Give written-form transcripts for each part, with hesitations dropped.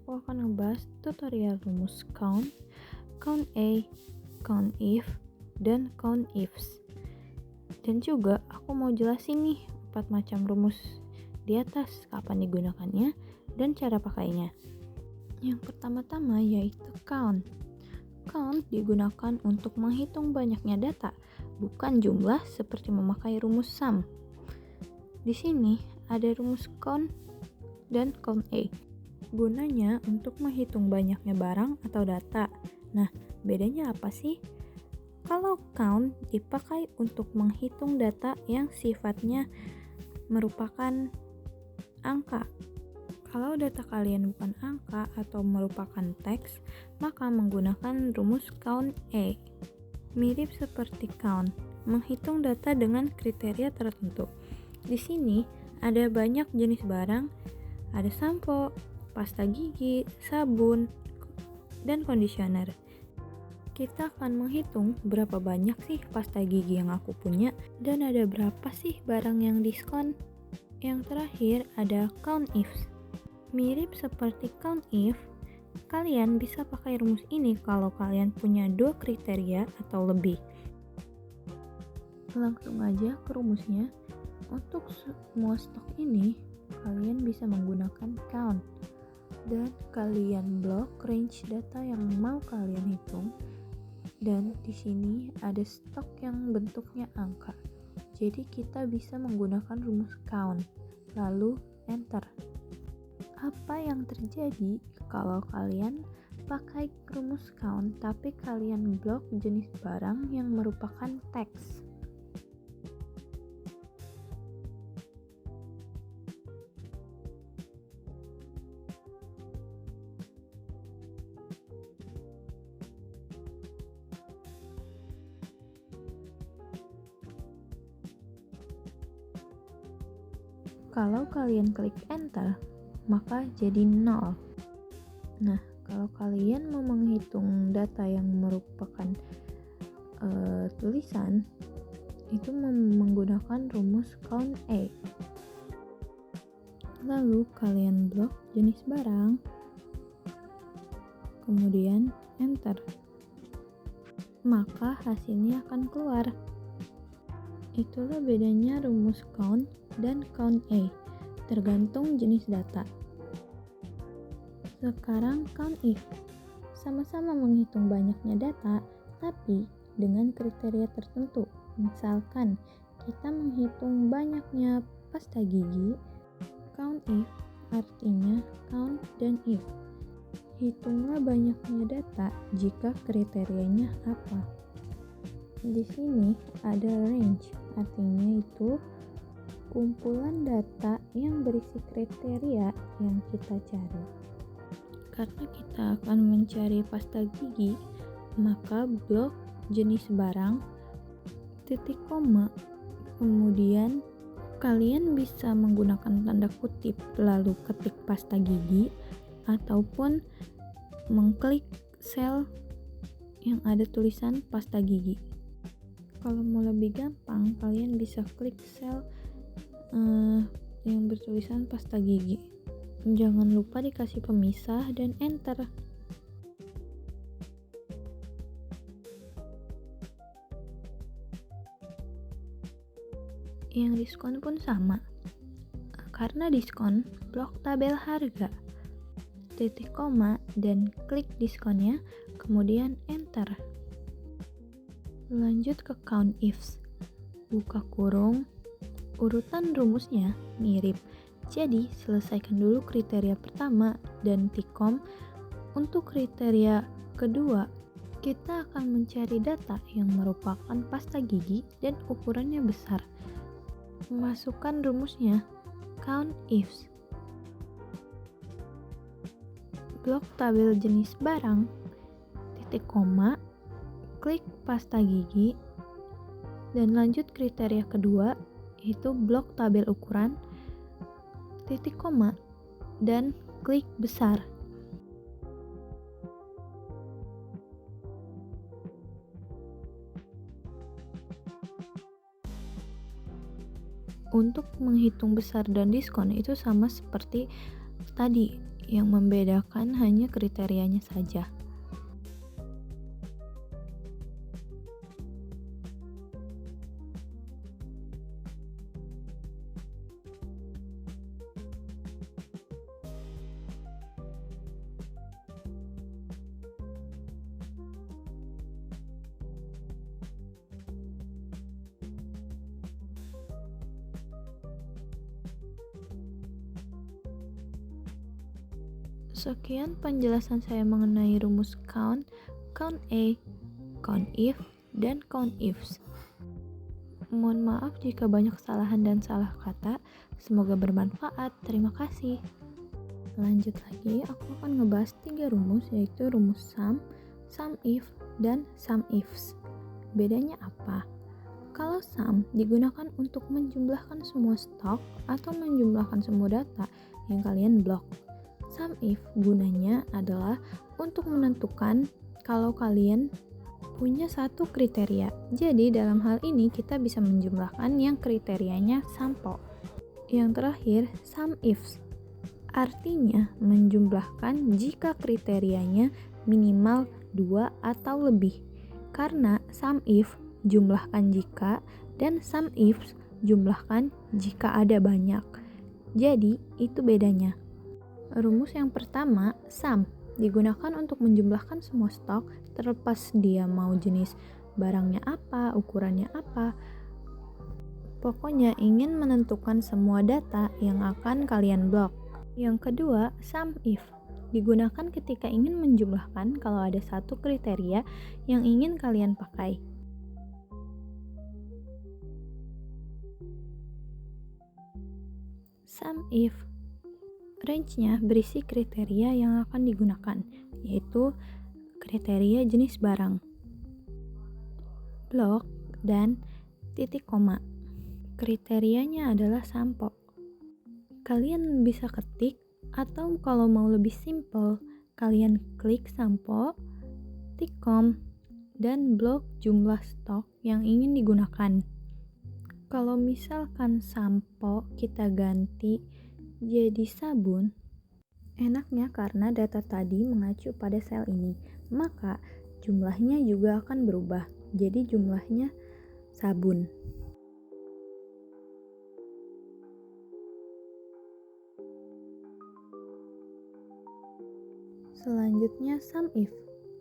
aku akan ngebahas tutorial rumus count, count A, count if, dan count ifs. Dan juga aku mau jelasin nih 4 macam rumus di atas, kapan digunakannya, dan cara pakainya. Yang pertama-tama yaitu count. Count digunakan untuk menghitung banyaknya data, bukan jumlah seperti memakai rumus sum. Di sini ada rumus count dan count A. Gunanya untuk menghitung banyaknya barang atau data. Nah, bedanya apa sih? Kalau count dipakai untuk menghitung data yang sifatnya merupakan angka. Kalau data kalian bukan angka atau merupakan teks, maka menggunakan rumus count A. Mirip seperti count, menghitung data dengan kriteria tertentu. Di sini ada banyak jenis barang, ada sampo, pasta gigi, sabun, dan conditioner. Kita akan menghitung berapa banyak sih pasta gigi yang aku punya, dan ada berapa sih barang yang diskon. Yang terakhir ada count ifs. Mirip seperti count if, kalian bisa pakai rumus ini kalau kalian punya 2 kriteria atau lebih. Langsung aja ke rumusnya. Untuk semua stok ini, kalian bisa menggunakan count dan kalian blok range data yang mau kalian hitung. Dan di sini ada stok yang bentuknya angka. Jadi kita bisa menggunakan rumus count, lalu enter. Apa yang terjadi kalau kalian pakai rumus count tapi kalian blok jenis barang yang merupakan teks? Kalau kalian klik enter, maka jadi 0. Nah, kalau kalian mau menghitung data yang merupakan tulisan, itu menggunakan rumus count A. Lalu kalian blok jenis barang, kemudian enter. Maka hasilnya akan keluar. Itulah bedanya rumus count dan count A, tergantung jenis data. Sekarang count if. Sama-sama menghitung banyaknya data, tapi dengan kriteria tertentu. Misalkan, kita menghitung banyaknya pasta gigi, count if artinya count dan if. Hitunglah banyaknya data jika kriterianya apa. Di sini ada range, artinya itu kumpulan data yang berisi kriteria yang kita cari. Karena kita akan mencari pasta gigi, maka blok jenis barang, titik koma, kemudian kalian bisa menggunakan tanda kutip lalu ketik pasta gigi ataupun mengklik sel yang ada tulisan pasta gigi. Kalau mau lebih gampang, kalian bisa klik sel yang bertulisan pasta gigi. Jangan lupa dikasih pemisah dan enter. Yang diskon pun sama. Karena diskon, blok tabel harga, titik koma, dan klik diskonnya, kemudian enter. Lanjut ke count ifs. Buka kurung. Urutan rumusnya mirip. Jadi, selesaikan dulu kriteria pertama dan tikom. Untuk kriteria kedua, kita akan mencari data yang merupakan pasta gigi dan ukurannya besar. Masukkan rumusnya, count ifs. Blok tabel jenis barang, titik koma, klik pasta gigi, dan lanjut kriteria kedua, yaitu blok tabel ukuran, titik koma, dan klik besar. Untuk menghitung besar dan diskon itu sama seperti Tadi, yang membedakan hanya kriterianya saja. Sekian penjelasan saya mengenai rumus count, count A, count if, dan count ifs. Mohon maaf jika banyak kesalahan dan salah kata. Semoga bermanfaat. Terima kasih. Lanjut lagi, aku akan ngebahas 3 rumus, yaitu rumus sum if, dan sum ifs. Bedanya apa? Kalau sum digunakan untuk menjumlahkan semua stok atau menjumlahkan semua data yang kalian blok. Sum if gunanya adalah untuk menentukan kalau kalian punya satu kriteria. Jadi dalam hal ini kita bisa menjumlahkan yang kriterianya sampo. Yang terakhir, sum ifs. Artinya menjumlahkan jika kriterianya minimal 2 atau lebih. Karena sum if jumlahkan jika dan sum ifs jumlahkan jika ada banyak. Jadi itu bedanya. Rumus yang pertama, sum digunakan untuk menjumlahkan semua stok terlepas dia mau jenis barangnya apa, ukurannya apa. Pokoknya ingin menentukan semua data yang akan kalian blok. Yang kedua, sum if digunakan ketika ingin menjumlahkan kalau ada satu kriteria yang ingin kalian pakai. Sum if range-nya berisi kriteria yang akan digunakan, yaitu kriteria jenis barang, blok, dan titik koma. Kriterianya adalah sampo. Kalian bisa ketik atau kalau mau lebih simple, kalian klik sampo, tikom, dan blok jumlah stok yang ingin digunakan. Kalau misalkan sampo kita ganti jadi sabun, enaknya karena data tadi mengacu pada sel ini, maka jumlahnya juga akan berubah. Jadi jumlahnya sabun. Selanjutnya sum if.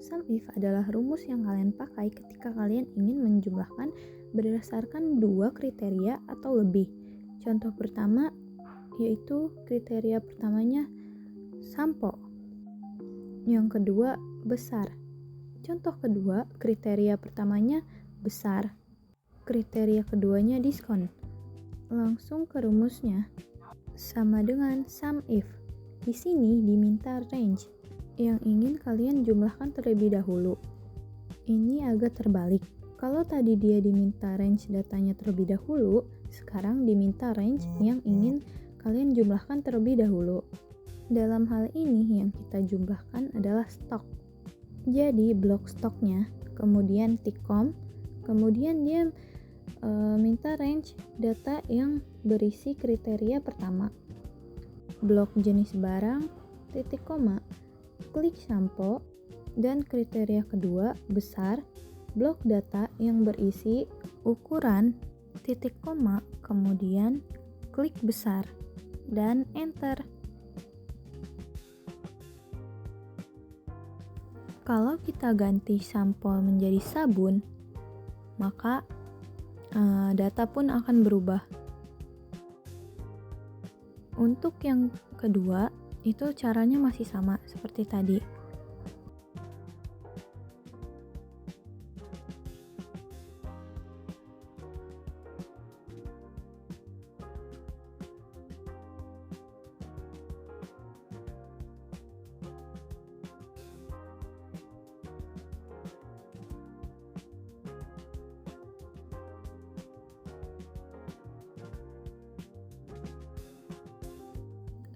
Sum if adalah rumus yang kalian pakai ketika kalian ingin menjumlahkan berdasarkan 2 kriteria atau lebih. Contoh pertama yaitu kriteria pertamanya sampo. Yang kedua besar. Contoh kedua, kriteria pertamanya besar. Kriteria keduanya diskon. Langsung ke rumusnya. Sama dengan sum if. Di sini diminta range yang ingin kalian jumlahkan terlebih dahulu. Ini agak terbalik. Kalau tadi dia diminta range datanya terlebih dahulu, sekarang diminta range yang ingin kalian jumlahkan terlebih dahulu. Dalam hal ini yang kita jumlahkan adalah stok. Jadi blok stoknya, kemudian tikom, kemudian dia minta range data yang berisi kriteria pertama. Blok jenis barang, titik koma, klik sampo, dan kriteria kedua besar, blok data yang berisi ukuran, titik koma, kemudian klik besar. Dan enter. Kalau kita ganti sampo menjadi sabun, maka data pun akan berubah. Untuk yang kedua, itu caranya masih sama seperti tadi.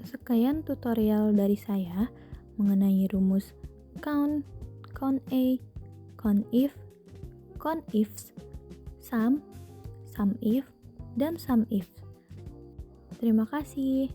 Sekian tutorial dari saya mengenai rumus count, count A, count if, count ifs, sum if, dan sum if. Terima kasih.